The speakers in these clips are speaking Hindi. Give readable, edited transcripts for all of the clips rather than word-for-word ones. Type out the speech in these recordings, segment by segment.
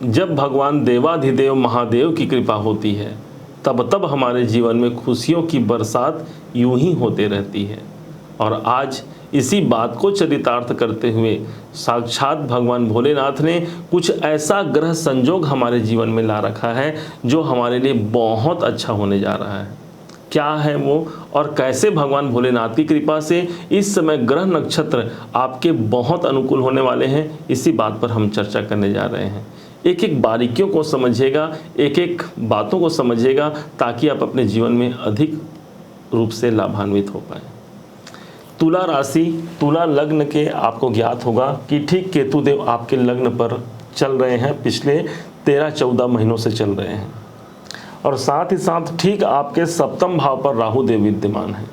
जब भगवान देवाधिदेव महादेव की कृपा होती है तब तब हमारे जीवन में खुशियों की बरसात यूं ही होते रहती है। और आज इसी बात को चरितार्थ करते हुए साक्षात भगवान भोलेनाथ ने कुछ ऐसा ग्रह संजोग हमारे जीवन में ला रखा है जो हमारे लिए बहुत अच्छा होने जा रहा है। क्या है वो और कैसे भगवान भोलेनाथ की कृपा से इस समय ग्रह नक्षत्र आपके बहुत अनुकूल होने वाले हैं, इसी बात पर हम चर्चा करने जा रहे हैं। एक एक बारीकियों को समझिएगा, एक एक बातों को समझिएगा ताकि आप अपने जीवन में अधिक रूप से लाभान्वित हो पाए। तुला राशि, तुला लग्न के आपको ज्ञात होगा कि ठीक केतुदेव आपके लग्न पर चल रहे हैं, पिछले 13-14 महीनों से चल रहे हैं। और साथ ही साथ ठीक आपके सप्तम भाव पर राहु देव विद्यमान है।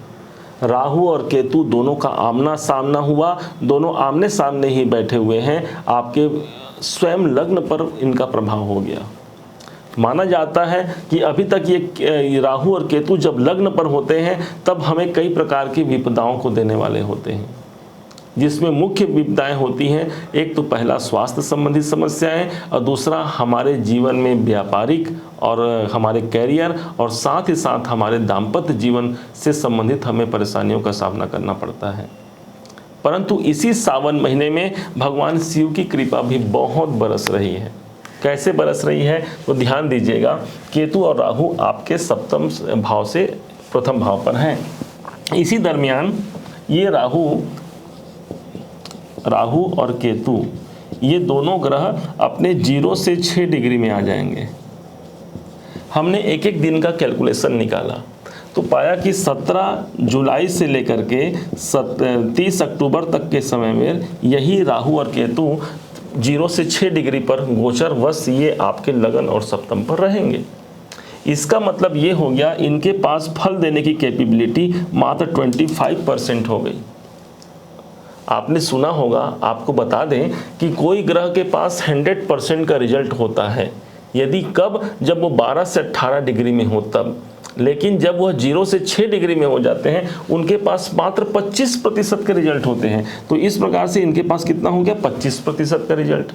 राहु और केतु दोनों का आमना सामना हुआ, दोनों आमने सामने ही बैठे हुए हैं। आपके स्वयं लग्न पर इनका प्रभाव हो गया। माना जाता है कि अभी तक ये राहु और केतु जब लग्न पर होते हैं तब हमें कई प्रकार की विपदाओं को देने वाले होते हैं, जिसमें मुख्य विपदाएं होती हैं। एक तो पहला स्वास्थ्य संबंधी समस्याएं और दूसरा हमारे जीवन में व्यापारिक और हमारे कैरियर और साथ ही साथ हमारे दाम्पत्य जीवन से संबंधित हमें परेशानियों का सामना करना पड़ता है। परंतु इसी सावन महीने में भगवान शिव की कृपा भी बहुत बरस रही है। कैसे बरस रही है तो ध्यान दीजिएगा। केतु और राहु आपके सप्तम भाव से प्रथम भाव पर हैं। इसी दरमियान ये राहु और केतु ये दोनों ग्रह अपने 0 से 6 डिग्री में आ जाएंगे। हमने एक एक दिन का कैलकुलेशन निकाला तो पाया कि 17 जुलाई से लेकर के 30 अक्टूबर तक के समय में यही राहु और केतु 0 से 6 डिग्री पर गोचर वश ये आपके लगन और सप्तम पर रहेंगे। इसका मतलब ये हो गया इनके पास फल देने की कैपेबिलिटी मात्र 25% हो गई। आपने सुना होगा, आपको बता दें कि कोई ग्रह के पास 100% का रिजल्ट होता है यदि कब, जब वो 12 से 18 डिग्री में हो तब। लेकिन जब वह 0 से 6 डिग्री में हो जाते हैं उनके पास मात्र 25% के रिजल्ट होते हैं। तो इस प्रकार से इनके पास कितना हो गया, 25% का रिजल्ट।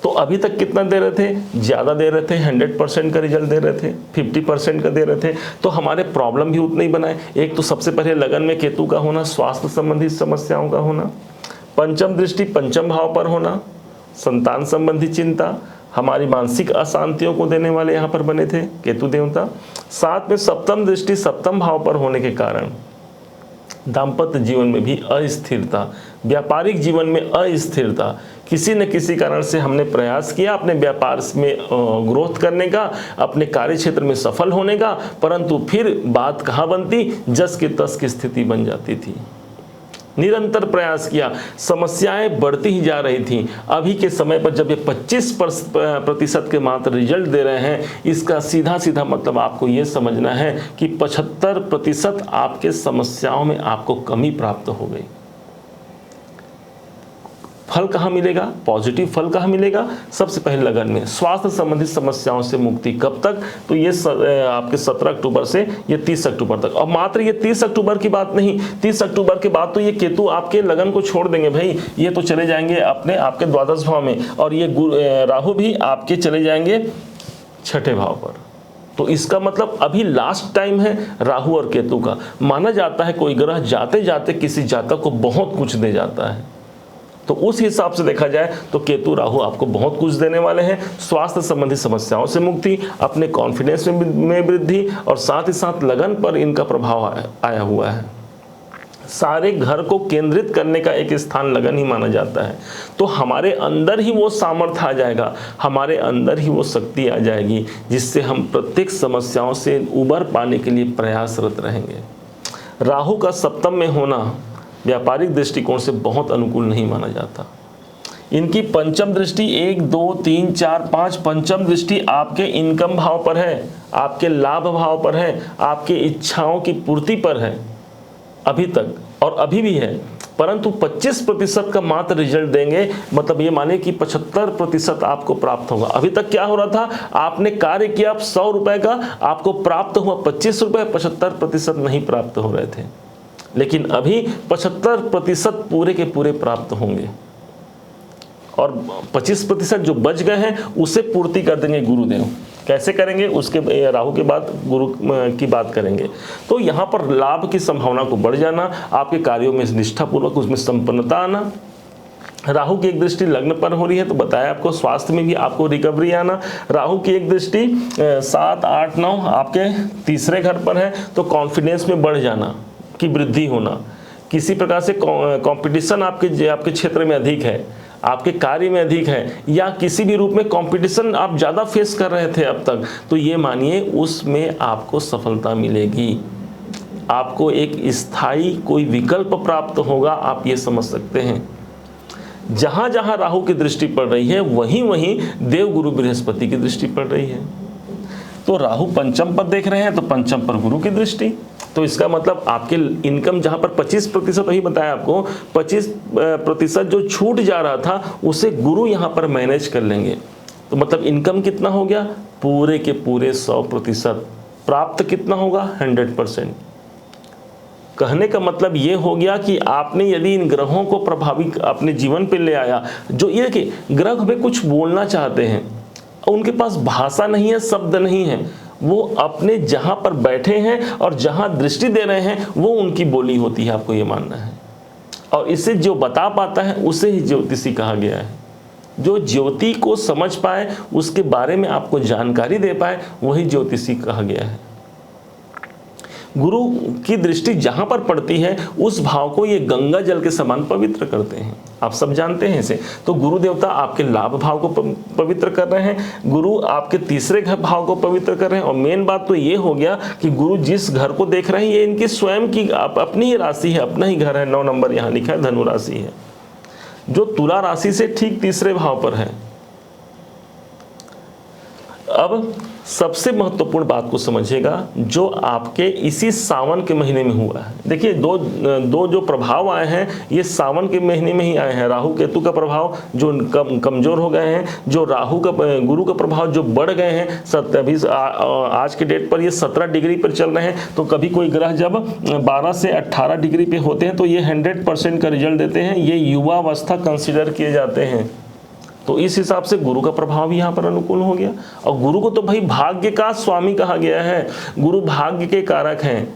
तो अभी तक कितना दे रहे थे, ज़्यादा दे रहे थे, 100% का रिजल्ट दे रहे थे, 50% का दे रहे थे। तो हमारे प्रॉब्लम भी उतने ही बनाए। एक तो सबसे पहले लगन में केतु का होना, स्वास्थ्य संबंधी समस्याओं का होना, पंचम दृष्टि पंचम भाव पर होना, संतान संबंधी चिंता, हमारी मानसिक अशांतियों को देने वाले यहाँ पर बने थे केतु देवता। साथ में सप्तम दृष्टि सप्तम भाव पर होने के कारण दाम्पत्य जीवन में भी अस्थिरता, व्यापारिक जीवन में अस्थिरता। किसी न किसी कारण से हमने प्रयास किया अपने व्यापार में ग्रोथ करने का, अपने कार्य क्षेत्र में सफल होने का, परंतु फिर बात कहाँ बनती, जस की तस की स्थिति बन जाती थी। निरंतर प्रयास किया, समस्याएं बढ़ती ही जा रही थी। अभी के समय पर जब ये 25% के मात्र रिजल्ट दे रहे हैं, इसका सीधा सीधा मतलब आपको ये समझना है कि 75% आपके समस्याओं में आपको कमी प्राप्त हो गई। फल कहाँ मिलेगा, पॉजिटिव फल कहाँ मिलेगा, सबसे पहले लगन में। स्वास्थ्य संबंधित समस्याओं से मुक्ति कब तक, तो ये आपके 17 अक्टूबर से ये 30 अक्टूबर तक। और मात्र ये 30 अक्टूबर की बात नहीं, 30 अक्टूबर के बाद तो ये केतु आपके लगन को छोड़ देंगे भाई, ये तो चले जाएंगे अपने आपके द्वादश भाव में, और ये राहु भी आपके चले जाएंगे 6ठे भाव पर। तो इसका मतलब अभी लास्ट टाइम है राहु और केतु का। माना जाता है कोई ग्रह जाते जाते किसी जातक को बहुत कुछ दे जाता है, तो उस हिसाब से देखा जाए तो केतु राहु आपको बहुत कुछ देने वाले हैं। स्वास्थ्य संबंधी समस्याओं से मुक्ति, अपने कॉन्फिडेंस में वृद्धि, और साथ ही साथ लगन पर इनका प्रभाव आया हुआ है। सारे घर को केंद्रित करने का एक स्थान लगन ही माना जाता है। तो हमारे अंदर ही वो सामर्थ्य आ जाएगा, हमारे अंदर ही वो शक्ति आ जाएगी, जिससे हम प्रत्येक समस्याओं से उबर पाने के लिए प्रयासरत रहेंगे। राहु का सप्तम में होना व्यापारिक दृष्टिकोण से बहुत अनुकूल नहीं माना जाता। इनकी पंचम दृष्टि 1, 2, 3, 4, 5 पंचम दृष्टि आपके इनकम भाव पर है, आपके लाभ भाव पर है, आपके इच्छाओं की पूर्ति पर है अभी तक, और अभी भी है। परंतु 25% का मात्र रिजल्ट देंगे, मतलब ये माने कि 75% आपको प्राप्त होगा। अभी तक क्या हो रहा था, आपने कार्य किया 100 रुपए का, आपको प्राप्त हुआ 25 रुपए, 75% नहीं प्राप्त हो रहे थे। लेकिन अभी 75% पूरे के पूरे प्राप्त होंगे। और 25% जो बच गए हैं उसे पूर्ति कर देंगे गुरुदेव। कैसे करेंगे उसके राहु के बाद गुरु की बात करेंगे। तो यहाँ पर लाभ की संभावना को बढ़ जाना, आपके कार्यों में निष्ठापूर्वक उसमें संपन्नता आना। राहु की एक दृष्टि लग्न पर हो रही है तो बताया आपको, स्वास्थ्य में भी आपको रिकवरी आना। राहु की एक दृष्टि 7, 8, 9 आपके तीसरे घर पर है तो कॉन्फिडेंस में बढ़ जाना की वृद्धि होना। किसी प्रकार से कंपटीशन आपके क्षेत्र में अधिक है, आपके कार्य में अधिक है, या किसी भी रूप में कंपटीशन आप ज़्यादा फेस कर रहे थे अब तक, तो ये मानिए उसमें आपको सफलता मिलेगी। आपको एक स्थायी कोई विकल्प प्राप्त होगा, आप ये समझ सकते हैं। जहां जहां राहु की दृष्टि पड़ रही है वहीं वहीं देवगुरु बृहस्पति की दृष्टि पड़ रही है। तो राहु पंचम पर देख रहे हैं तो पंचम पर गुरु की दृष्टि, तो इसका मतलब आपके इनकम जहां पर 25% वही बताया आपको, 25% जो छूट जा रहा था उसे गुरु यहां पर मैनेज कर लेंगे। तो मतलब इनकम कितना हो गया, पूरे के पूरे 100%। प्राप्त कितना होगा, 100%। कहने का मतलब ये हो गया कि आपने यदि इन ग्रहों को प्रभावी अपने जीवन पे ले आया, जो ये देखिए ग्रह हमें कुछ बोलना चाहते हैं, उनके पास भाषा नहीं है, शब्द नहीं है, वो अपने जहां पर बैठे हैं और जहां दृष्टि दे रहे हैं वो उनकी बोली होती है, आपको ये मानना है। और इसे जो बता पाता है उसे ही ज्योतिषी कहा गया है। जो ज्योति को समझ पाए, उसके बारे में आपको जानकारी दे पाए, वही ज्योतिषी कहा गया है। गुरु की दृष्टि जहां पर पड़ती है उस भाव को ये गंगा जल के समान पवित्र करते हैं, आप सब जानते हैं इसे। तो गुरु देवता आपके लाभ भाव को पवित्र कर रहे हैं, गुरु आपके तीसरे घर भाव को पवित्र कर रहे हैं। और मेन बात तो ये हो गया कि गुरु जिस घर को देख रहे हैं ये इनकी स्वयं की अपनी ही राशि है, अपना ही घर है। 9 नंबर यहाँ लिखा है, धनु राशि है, जो तुला राशि से ठीक तीसरे भाव पर है। अब सबसे महत्वपूर्ण बात को समझिएगा जो आपके इसी सावन के महीने में हुआ है। देखिए दो जो प्रभाव आए हैं ये सावन के महीने में ही आए हैं। राहु केतु का प्रभाव जो कमजोर हो गए हैं, जो राहु का गुरु का प्रभाव जो बढ़ गए हैं। अभी आज के डेट पर ये 17 डिग्री पर चल रहे हैं। तो कभी कोई ग्रह जब 12 से 18 डिग्री पे होते हैं तो ये 100% का रिजल्ट देते हैं। ये युवावस्था कंसिडर किए जाते हैं। तो इस हिसाब से गुरु का प्रभाव भी यहाँ पर अनुकूल हो गया। और गुरु को तो भाई भाग्य का स्वामी कहा गया है, गुरु भाग्य के कारक हैं।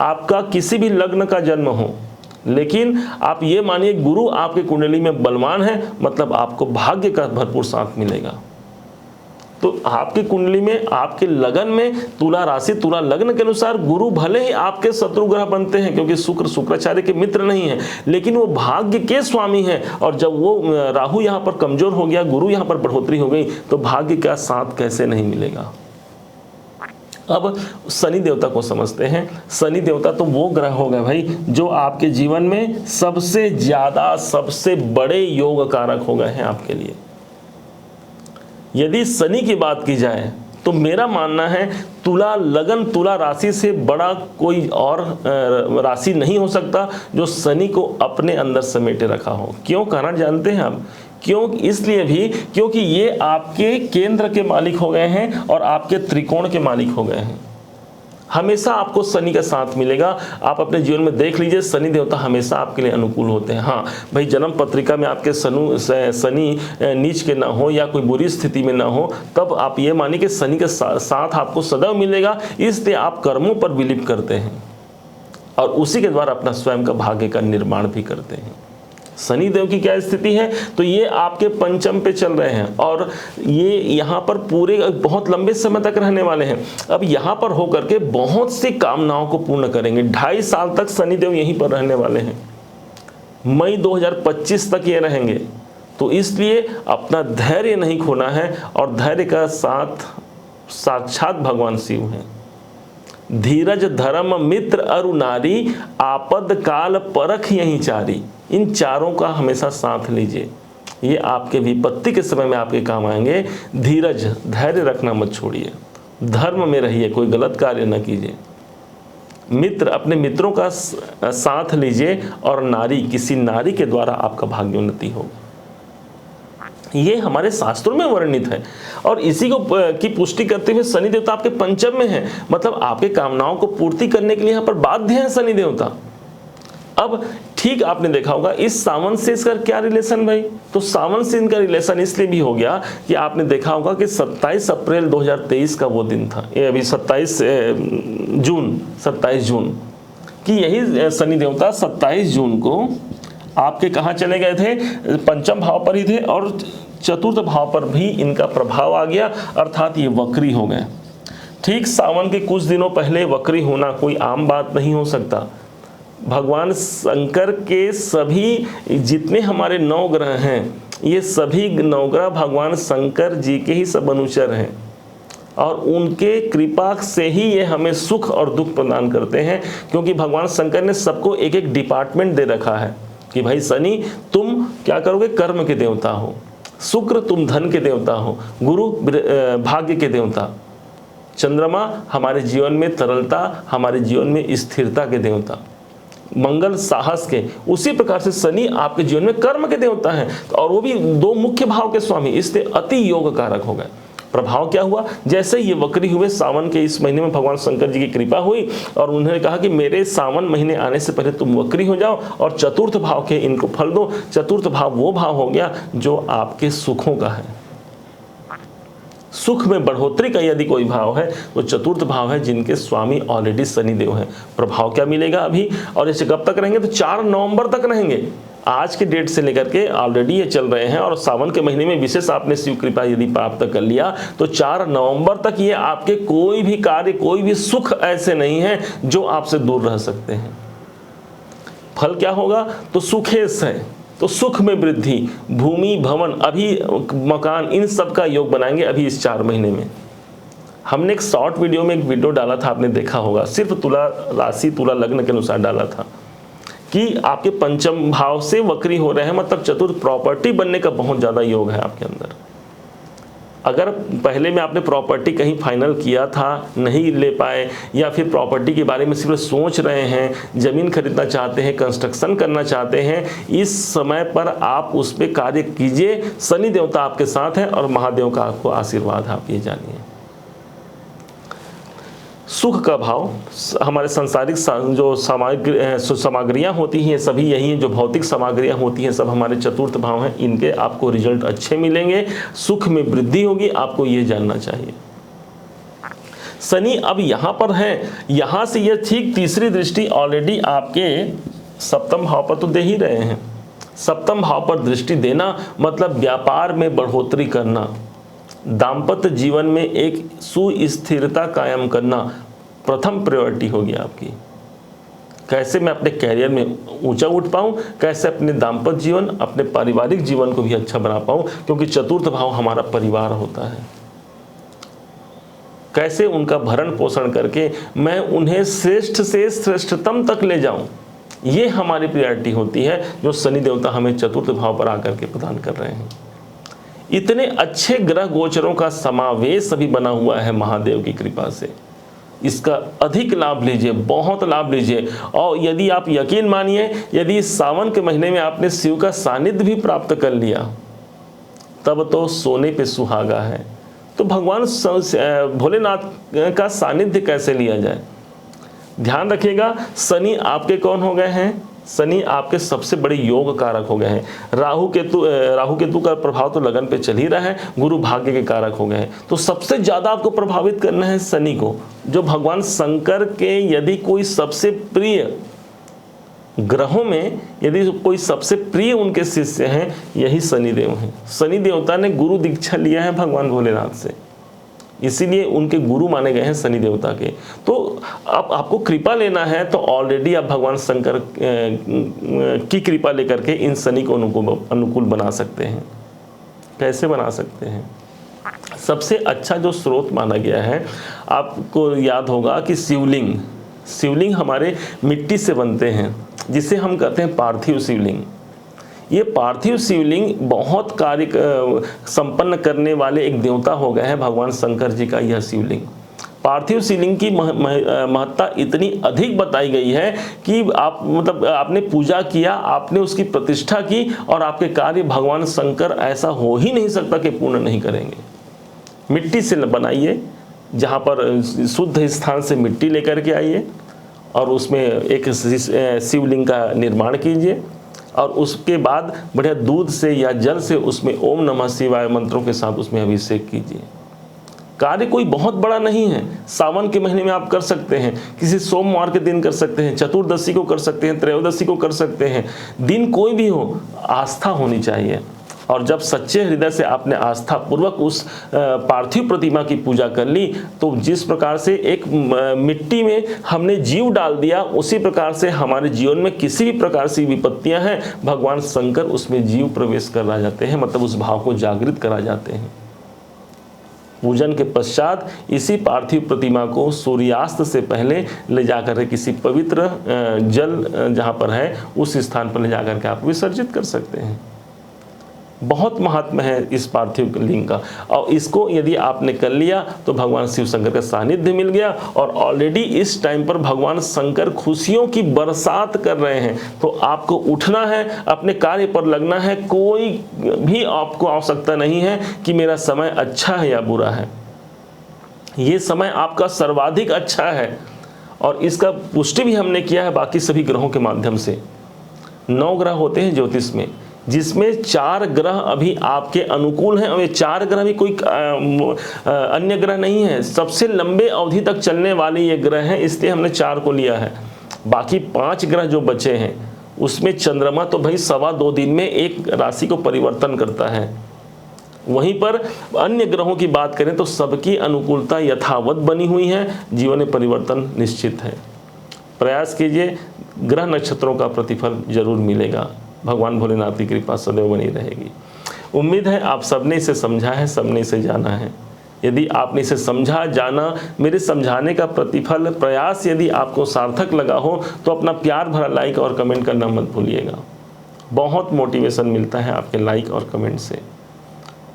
आपका किसी भी लग्न का जन्म हो, लेकिन आप ये मानिए गुरु आपके कुंडली में बलवान है, मतलब आपको भाग्य का भरपूर साथ मिलेगा। तो आपकी कुंडली में, आपके लगन में, तुला राशि तुला लग्न के अनुसार गुरु भले ही आपके शत्रु ग्रह बनते हैं क्योंकि शुक्र शुक्राचार्य के मित्र नहीं है, लेकिन वो भाग्य के स्वामी हैं। और जब वो राहु यहाँ पर कमजोर हो गया, गुरु यहाँ पर बढ़ोतरी हो गई, तो भाग्य का साथ कैसे नहीं मिलेगा। अब शनि देवता को समझते हैं। शनि देवता तो वो ग्रह हो गए भाई जो आपके जीवन में सबसे ज्यादा सबसे बड़े योग कारक हो गए हैं आपके लिए। यदि शनि की बात की जाए तो मेरा मानना है तुला लगन तुला राशि से बड़ा कोई और राशि नहीं हो सकता जो शनि को अपने अंदर समेटे रखा हो। क्यों कारण जानते हैं आप? क्यों? इसलिए भी क्योंकि ये आपके केंद्र के मालिक हो गए हैं और आपके त्रिकोण के मालिक हो गए हैं। हमेशा आपको शनि का साथ मिलेगा। आप अपने जीवन में देख लीजिए, शनि देवता हमेशा आपके लिए अनुकूल होते हैं। हाँ भाई, जन्म पत्रिका में आपके शनि नीच के ना हो या कोई बुरी स्थिति में ना हो, तब आप ये मानिए कि शनि के साथ आपको सदैव मिलेगा। इसलिए आप कर्मों पर बिलीव करते हैं और उसी के द्वारा अपना स्वयं का भाग्य का निर्माण भी करते हैं। शनि देव की क्या स्थिति है? तो ये आपके पंचम पे चल रहे हैं और ये यहाँ पर पूरे बहुत लंबे समय तक रहने वाले हैं। अब यहाँ पर होकर के बहुत सी कामनाओं को पूर्ण करेंगे। 2.5 साल तक शनि देव यहीं पर रहने वाले हैं। मई 2025 तक ये रहेंगे। तो इसलिए अपना धैर्य नहीं खोना है और धैर्य का साथ साक्षात भगवान शिव हैं। धीरज धर्म मित्र अरु नारी, आपद काल परख यहीं चारी। इन चारों का हमेशा साथ लीजिए, ये आपके विपत्ति के समय में आपके काम आएंगे। धीरज धैर्य रखना मत छोड़िए, धर्म में रहिए, कोई गलत कार्य न कीजिए। मित्र अपने मित्रों का साथ लीजिए और नारी किसी नारी के द्वारा आपका भाग्योन्नति होगा। ये हमारे शास्त्रों में वर्णित है और इसी को की पुष्टि करते हुए शनि देवता आपके पंचम में है। मतलब आपके कामनाओं को पूर्ति करने के लिए यहाँ पर बाध्य है शनि देवता। अब ठीक आपने देखा होगा इस सावन से इसका क्या रिलेशन भाई, तो सावन से इनका रिलेशन इसलिए भी हो गया कि आपने देखा होगा कि 27 अप्रैल 2023 का वो दिन था, ये अभी 27 जून कि यही शनि देवता 27 जून को आपके कहाँ चले गए थे, पंचम भाव पर ही थे और चतुर्थ भाव पर भी इनका प्रभाव आ गया, अर्थात ये वक्री हो गए। ठीक सावन के कुछ दिनों पहले वक्री होना कोई आम बात नहीं हो सकता। भगवान शंकर के सभी जितने हमारे 9 ग्रह हैं, ये सभी 9 ग्रह भगवान शंकर जी के ही सब अनुचर हैं और उनके कृपा से ही ये हमें सुख और दुख प्रदान करते हैं, क्योंकि भगवान शंकर ने सबको एक एक डिपार्टमेंट दे रखा है कि भाई शनि तुम क्या करोगे, कर्म के देवता हो, शुक्र तुम धन के देवता हो, गुरु भाग्य के देवता, चंद्रमा हमारे जीवन में तरलता, हमारे जीवन में स्थिरता के देवता, मंगल साहस के, उसी प्रकार से शनि आपके जीवन में कर्म के देवता हैं और वो भी 2 मुख्य भाव के स्वामी, इसलिए अति योग कारक हो गए। प्रभाव क्या हुआ, जैसे ये वक्री हुए सावन के इस महीने में भगवान शंकर जी की कृपा हुई और उन्होंने कहा कि मेरे सावन महीने आने से पहले तुम वक्री हो जाओ और चतुर्थ भाव के इनको फल दो। चतुर्थ भाव वो भाव हो गया जो आपके सुखों का है, सुख में बढ़ोतरी का यदि कोई भाव है तो चतुर्थ भाव है, जिनके स्वामी ऑलरेडी शनिदेव हैं। प्रभाव क्या मिलेगा अभी, और ऐसे कब तक रहेंगे, तो 4 नवंबर तक रहेंगे। आज के डेट से लेकर के ऑलरेडी ये चल रहे हैं और सावन के महीने में विशेष आपने शिव कृपा यदि प्राप्त कर लिया तो 4 नवंबर तक ये आपके कोई भी कार्य, कोई भी सुख ऐसे नहीं है जो आपसे दूर रह सकते हैं। फल क्या होगा, तो सुखेश है, तो सुख में वृद्धि, भूमि भवन, अभी मकान, इन सब का योग बनाएंगे अभी इस 4 महीने में। हमने एक शॉर्ट वीडियो में एक वीडियो डाला था, आपने देखा होगा, सिर्फ तुला राशि तुला लग्न के अनुसार डाला था कि आपके पंचम भाव से वक्री हो रहे हैं, मतलब चतुर्थ प्रॉपर्टी बनने का बहुत ज़्यादा योग है आपके अंदर। अगर पहले में आपने प्रॉपर्टी कहीं फाइनल किया था, नहीं ले पाए, या फिर प्रॉपर्टी के बारे में सिर्फ सोच रहे हैं, ज़मीन खरीदना चाहते हैं, कंस्ट्रक्शन करना चाहते हैं, इस समय पर आप उस पर कार्य कीजिए। शनि देवता आपके साथ हैं और महादेव का आपको आशीर्वाद है, आप ये जानिए। सुख का भाव, हमारे सांसारिक जो सामग्रियाँ होती हैं सभी यही हैं, जो भौतिक सामग्रियाँ होती हैं सब हमारे चतुर्थ भाव हैं, इनके आपको रिजल्ट अच्छे मिलेंगे, सुख में वृद्धि होगी, आपको ये जानना चाहिए। शनि अब यहाँ पर है, यहाँ से ये ठीक तीसरी दृष्टि ऑलरेडी आपके सप्तम भाव पर तो दे ही रहे हैं। सप्तम भाव पर दृष्टि देना मतलब व्यापार में बढ़ोतरी करना, दाम्पत्य जीवन में एक सुस्थिरता कायम करना प्रथम प्रायोरिटी होगी आपकी। कैसे मैं अपने कैरियर में ऊंचा उठ पाऊं, कैसे अपने दाम्पत्य जीवन, अपने पारिवारिक जीवन को भी अच्छा बना पाऊं, क्योंकि चतुर्थ भाव हमारा परिवार होता है। कैसे उनका भरण पोषण करके मैं उन्हें श्रेष्ठ से श्रेष्ठतम तक ले जाऊं, ये हमारी प्रायोरिटी होती है, जो शनि देवता हमें चतुर्थ भाव पर आकर के प्रदान कर रहे हैं। इतने अच्छे ग्रह गोचरों का समावेश अभी बना हुआ है महादेव की कृपा से, इसका अधिक लाभ लीजिए, बहुत लाभ लीजिए। और यदि आप यकीन मानिए, यदि सावन के महीने में आपने शिव का सानिध्य भी प्राप्त कर लिया तब तो सोने पे सुहागा है। तो भगवान भोलेनाथ का सानिध्य कैसे लिया जाए, ध्यान रखिएगा। शनि आपके कौन हो गए हैं, शनि आपके सबसे बड़े योग कारक हो गए हैं। राहु केतु का प्रभाव तो लगन पे चल ही रहा है, गुरु भाग्य के कारक हो गए हैं। तो सबसे ज़्यादा आपको प्रभावित करना है शनि को, जो भगवान शंकर के यदि कोई सबसे प्रिय ग्रहों में यदि कोई सबसे प्रिय उनके शिष्य हैं, यही शनिदेव हैं। शनि देवता ने गुरु दीक्षा लिया है भगवान भोलेनाथ से, इसीलिए उनके गुरु माने गए हैं शनि देवता के। तो अब आपको कृपा लेना है तो ऑलरेडी आप भगवान शंकर की कृपा लेकर के इन शनि को अनुकूल बना सकते हैं। कैसे बना सकते हैं, सबसे अच्छा जो स्रोत माना गया है, आपको याद होगा कि शिवलिंग हमारे मिट्टी से बनते हैं, जिसे हम कहते हैं पार्थिव शिवलिंग। ये पार्थिव शिवलिंग बहुत कार्य संपन्न करने वाले एक देवता हो गए हैं भगवान शंकर जी का यह शिवलिंग। पार्थिव शिवलिंग की महत्ता इतनी अधिक बताई गई है कि आप मतलब आपने पूजा किया, आपने उसकी प्रतिष्ठा की और आपके कार्य भगवान शंकर ऐसा हो ही नहीं सकता कि पूर्ण नहीं करेंगे। मिट्टी से बनाइए, जहाँ पर शुद्ध स्थान से मिट्टी लेकर के आइए और उसमें एक शिवलिंग का निर्माण कीजिए और उसके बाद बढ़िया दूध से या जल से उसमें ओम नमः शिवाय मंत्रों के साथ उसमें अभिषेक कीजिए। कार्य कोई बहुत बड़ा नहीं है, सावन के महीने में आप कर सकते हैं, किसी सोमवार के दिन कर सकते हैं, चतुर्दशी को कर सकते हैं, त्रयोदशी को कर सकते हैं, दिन कोई भी हो, आस्था होनी चाहिए। और जब सच्चे हृदय से आपने आस्था पूर्वक उस पार्थिव प्रतिमा की पूजा कर ली, तो जिस प्रकार से एक मिट्टी में हमने जीव डाल दिया, उसी प्रकार से हमारे जीवन में किसी भी प्रकार से विपत्तियां हैं, भगवान शंकर उसमें जीव प्रवेश करा जाते हैं, मतलब उस भाव को जागृत करा जाते हैं। पूजन के पश्चात इसी पार्थिव प्रतिमा को सूर्यास्त से पहले ले जाकर किसी पवित्र जल जहाँ पर है उस स्थान पर ले जाकर के आप विसर्जित कर सकते हैं। बहुत महात्मा है इस पार्थिव लिंग का, और इसको यदि आपने कर लिया तो भगवान शिव शंकर का सानिध्य मिल गया, और ऑलरेडी इस टाइम पर भगवान शंकर खुशियों की बरसात कर रहे हैं। तो आपको उठना है, अपने कार्य पर लगना है, कोई भी आपको आवश्यकता नहीं है कि मेरा समय अच्छा है या बुरा है। ये समय आपका सर्वाधिक अच्छा है, और इसका पुष्टि भी हमने किया है बाकी सभी ग्रहों के माध्यम से। 9 ग्रह होते हैं ज्योतिष में, जिसमें 4 ग्रह अभी आपके अनुकूल हैं, और ये 4 ग्रह भी कोई अन्य ग्रह नहीं है, सबसे लंबे अवधि तक चलने वाले ये ग्रह हैं, इसलिए हमने 4 को लिया है। बाकी 5 ग्रह जो बचे हैं उसमें चंद्रमा तो भाई 2.25 दिन में एक राशि को परिवर्तन करता है। वहीं पर अन्य ग्रहों की बात करें तो सबकी अनुकूलता यथावत बनी हुई है, जीवन में परिवर्तन निश्चित है। प्रयास कीजिए, ग्रह नक्षत्रों का प्रतिफल जरूर मिलेगा। भगवान भोलेनाथ की कृपा सदैव बनी रहेगी। उम्मीद है आप सबने इसे समझा है, सबने इसे जाना है। यदि आपने इसे समझा, जाना, मेरे समझाने का प्रतिफल प्रयास यदि आपको सार्थक लगा हो तो अपना प्यार भरा लाइक और कमेंट करना मत भूलिएगा। बहुत मोटिवेशन मिलता है आपके लाइक और कमेंट से।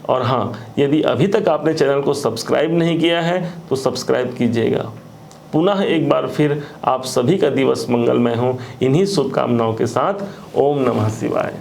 और हाँ, यदि अभी तक आपने चैनल को सब्सक्राइब नहीं किया है तो सब्सक्राइब कीजिएगा। पुनः एक बार फिर आप सभी का दिवस मंगलमय हो, इन्हीं शुभकामनाओं के साथ ओम नमः शिवाय।